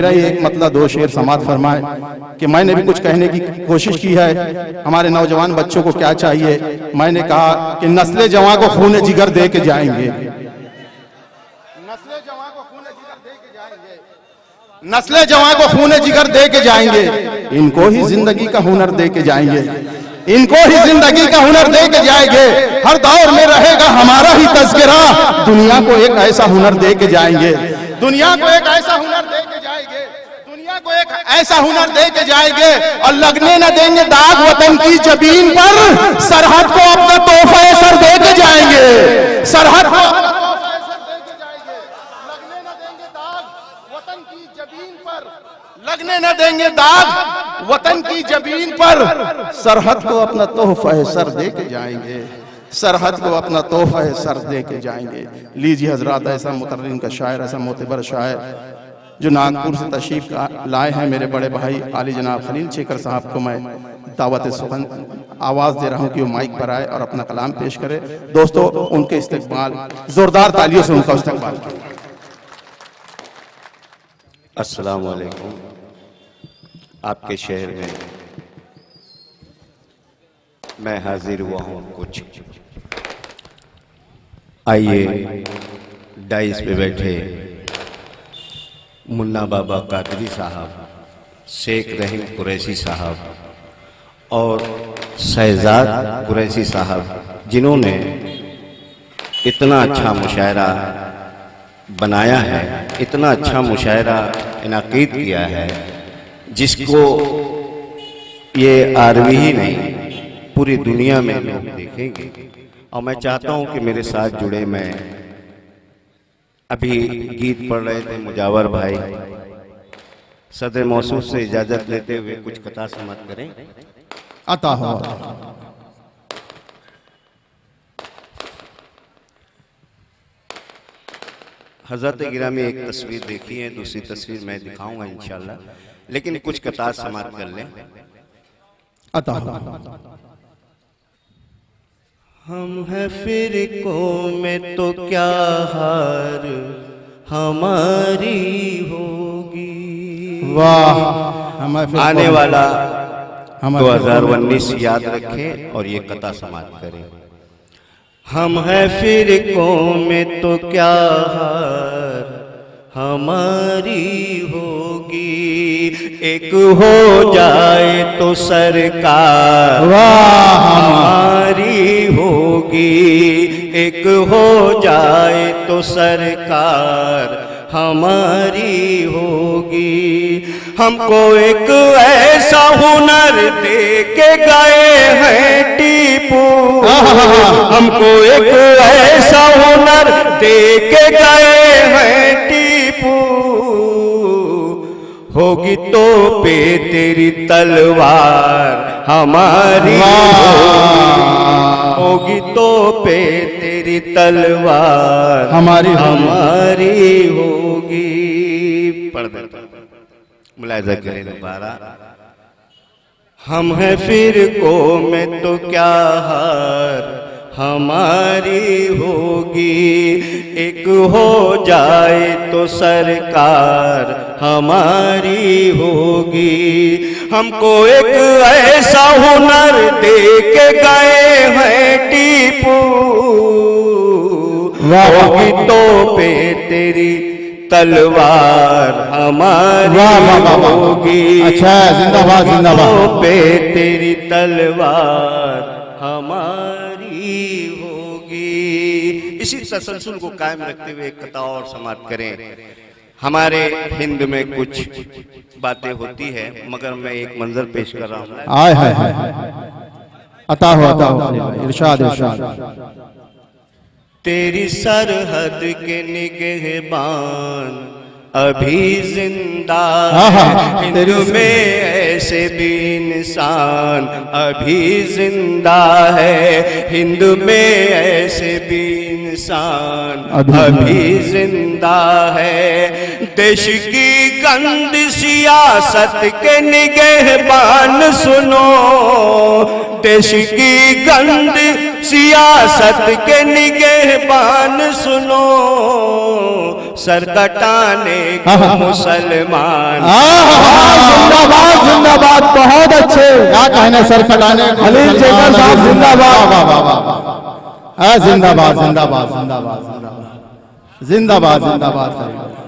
मेरा ही एक मतलब दो शेर समाप्त फरमाए कि मैंने भी कुछ कहने की कोशिश की है। हमारे नौजवान बच्चों को क्या चाहिए, मैंने कहा कि नस्ले जवां को खून जिगर दे के जाएंगे, नस्ले जवां को खून जिगर दे के जाएंगे, नस्ले जवां को खून जिगर दे के जाएंगे, इनको ही जिंदगी का हुनर दे के जाएंगे, इनको ही जिंदगी का हुनर दे के जाएंगे। हर दौर में रहेगा हमारा ही तज़किरा, दुनिया को एक ऐसा हुनर दे के जाएंगे, दुनिया को एक ऐसा हुनर दे के जाएंगे, दुनिया को एक ऐसा हुनर दे के जाएंगे। और लगने न देंगे दाग वतन की जबीन पर, सरहद को अपना तोहफा सर दे के जाएंगे, सरहद को अपना तोहफा सर दे के जाएंगे। लगने न देंगे दाग वतन की जबीन पर, लगने न देंगे दाग वतन की जबीन पर, सरहद को अपना तोहफा सर दे के जाएंगे, सरहद को अपना तोहफा सर दे के जाएंगे। लीजिए हजरात, ऐसा मुतर्रिम का शायर, ऐसा मोतबर शायर जो नागपुर से तशरीफ लाए हैं, मेरे बड़े भाई आली जनाब खलील शेखर साहब को मैं दावत सुखन आवाज़ दे रहा हूँ कि वो माइक पर आए और अपना कलाम पेश करे। दोस्तों, उनके इस्तकबाल जोरदार तालियों से उनका इस्तकबाल करें। अस्सलाम वालेकुम। आपके शहर में मैं हाजिर हुआ हूँ कुछ। आइए डाइस पे बैठे मुन्ना बाबा कादरी साहब, शेख रहीम कुरैशी साहब और शहजाद कुरैशी साहब, जिन्होंने इतना अच्छा मुशायरा बनाया है, इतना अच्छा मुशायरा इनाक़ीद किया है, जिसको ये आरवी ही नहीं पूरी दुनिया में लोग देखेंगे। और मैं चाहता हूं कि मेरे साथ जुड़े, मैं अभी गीत पढ़ रहे थे मुजावर भाई, सदर मौसूफ से इजाजत लेते हुए कुछ कथा समाप्त करें। अता हो। हजरत गिरामी एक तस्वीर देखी है, दूसरी तस्वीर मैं दिखाऊंगा इंशाल्लाह, लेकिन कुछ कथा समाप्त कर लें। अता हो। हम हैं फिरकों में तो क्या हार हमारी होगी। वाह, आने वाला 2019 याद रखें और ये कथा समाप्त करें। हम हैं फिरकों में तो क्या हार हमारी होगी, एक हो जाए तो सरकार हमारी होगी, एक हो जाए तो सरकार हमारी होगी। हमको एक ऐसा हुनर दे के गए हैं टीपू, हमको एक ऐसा हुनर दे के गए हैं टीपू, होगी तो पे तेरी तलवार हमारी होगी, तो पे तेरी तलवार हमारी होगी। पढ़ देता मुलायजा करें दोबारा। हम हैं फिरकों में तो क्या हार हमारी होगी, एक हो जाए तो सरकार हमारी होगी। हमको एक ऐसा हुनर दे के गए हैं टीपू, होगी तो पे तेरी तलवार हमारी होगी। अच्छा, जिंदाबाद जिंदाबाद। तो पे तेरी तलवार हमारी होगी। इसी तसलसल को कायम रखते हुए एक कथा और समाप्त करें। हमारे हिंद में कुछ बातें होती है, मगर मैं एक मंजर पेश कर रहा हूँ। आय हाय हाय, अता हो इरशाद इरशाद। तेरी सरहद के निगहबान अभी जिंदा है, हिंद में ऐसे भी इंसान अभी जिंदा है, हिंद में ऐसे भी इंसान अभी जिंदा है। देश की गंद सियासत के निगहबान सुनो, देश की गंद सियासत के निगहबान सुनो, सर कटाने को मुसलमान। जिंदाबाद जिंदाबाद, बहुत अच्छे। क्या कहने सर कटाने को खलील शेखर साहब जिंदाबाद। वाह वाह वाह, जिंदाबाद जिंदाबाद जिंदाबाद जिंदाबाद जिंदाबाद जिंदाबाद।